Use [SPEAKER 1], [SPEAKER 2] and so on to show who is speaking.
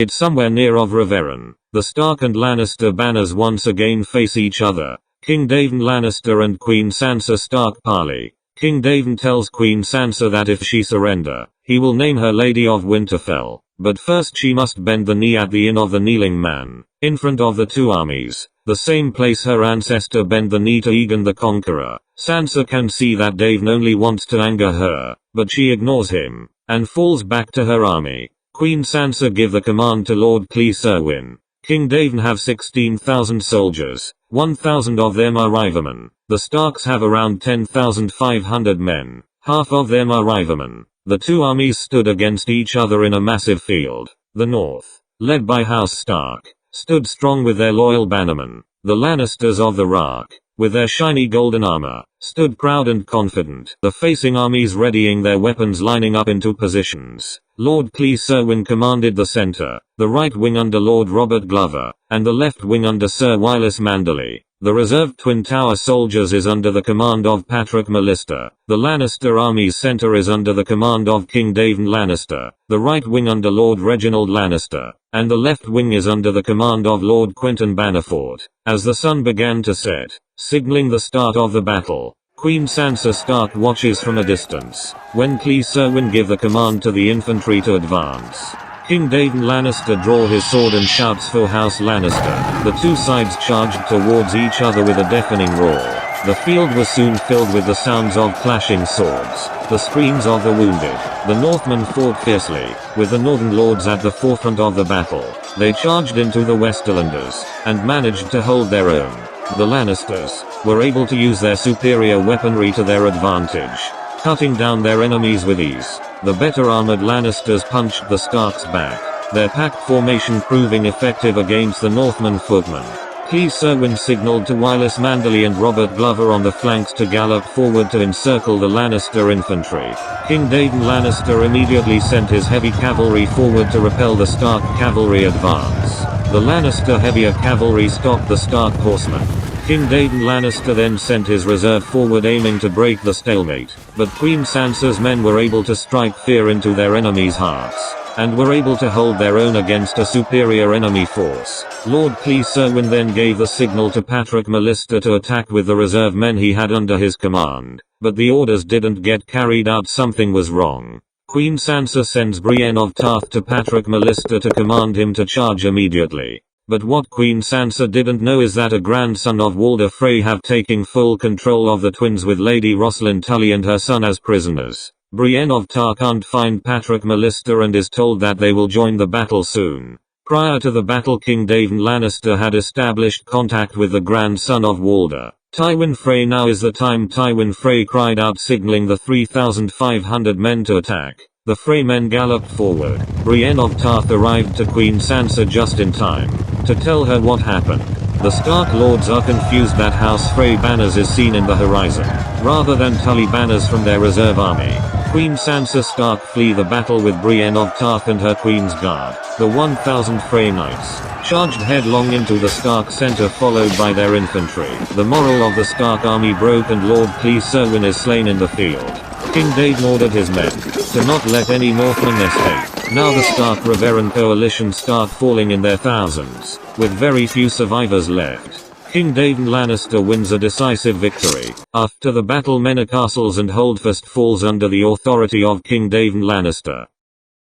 [SPEAKER 1] It's somewhere near of Reveron. The Stark and Lannister banners once again face each other. King Daemon Lannister and Queen Sansa Stark parley. King Daemon tells Queen Sansa that if she surrender, he will name her Lady of Winterfell. But first she must bend the knee at the Inn of the Kneeling Man, in front of the two armies, the same place her ancestor bent the knee to Aegon the Conqueror. Sansa can see that Daemon only wants to anger her, but she ignores him, and falls back to her army. Queen Sansa give the command to Lord Clee Serwyn. King Daemon have 16,000 soldiers, 1,000 of them are Rivermen. The Starks have around 10,500 men, half of them are Rivermen. The two armies stood against each other in a massive field. The North, led by House Stark, stood strong with their loyal bannermen. The Lannisters of the Rock, with their shiny golden armor, stood proud and confident. The facing armies readying their weapons lining up into positions. Lord Clee Serwyn commanded the center, the right wing under Lord Robert Glover, and the left wing under Sir Wylis Manderly. The reserved Twin Tower soldiers is under the command of Patrick Mallister. The Lannister army's center is under the command of King Daemon Lannister, the right wing under Lord Reginald Lannister, and the left wing is under the command of Lord Quentyn Bannerford. As the sun began to set, signaling the start of the battle, Queen Sansa Stark watches from a distance, when Clee Serwyn give the command to the infantry to advance. King Daemon Lannister draw his sword and shouts for House Lannister. The two sides charged towards each other with a deafening roar. The field was soon filled with the sounds of clashing swords, the screams of the wounded. The Northmen fought fiercely, with the Northern Lords at the forefront of the battle. They charged into the Westerlanders, and managed to hold their own. The Lannisters were able to use their superior weaponry to their advantage, cutting down their enemies with ease. The better armored Lannisters punched the Starks back, their pack formation proving effective against the Northmen footmen. Clee Serwyn signaled to Wylis Manderly and Robert Glover on the flanks to gallop forward to encircle the Lannister infantry. King Daemon Lannister immediately sent his heavy cavalry forward to repel the Stark cavalry advance. The Lannister heavier cavalry stopped the Stark horsemen. King Daemon Lannister then sent his reserve forward aiming to break the stalemate, but Queen Sansa's men were able to strike fear into their enemies' hearts, and were able to hold their own against a superior enemy force. Lord Clee Serwyn then gave the signal to Patrick Mallister to attack with the reserve men he had under his command, but the orders didn't get carried out. Something was wrong. Queen Sansa sends Brienne of Tarth to Patrick Mallister to command him to charge immediately. But what Queen Sansa didn't know is that a grandson of Walder Frey have taken full control of the twins with Lady Rosalind Tully and her son as prisoners. Brienne of Tarth can't find Patrick Mallister and is told that they will join the battle soon. Prior to the battle, King Daemon Lannister had established contact with the grandson of Walder, Tywin Frey. Now is the time, Tywin Frey cried out, signaling the 3,500 men to attack. The Frey men galloped forward. Brienne of Tarth arrived to Queen Sansa just in time to tell her what happened. The Stark lords are confused that House Frey banners is seen in the horizon, rather than Tully banners from their reserve army. Queen Sansa Stark flee the battle with Brienne of Tarth and her Queen's Guard. The 1,000 Frey knights charged headlong into the Stark center followed by their infantry. The morale of the Stark army broke and Lord Clee Serwyn is slain in the field. King Daemon ordered his men to not let any Northmen escape. Now the Stark Reveron coalition start falling in their thousands, with very few survivors left. King Daemon Lannister wins a decisive victory. After the battle, Many Castles and Holdfast falls under the authority of King Daemon Lannister.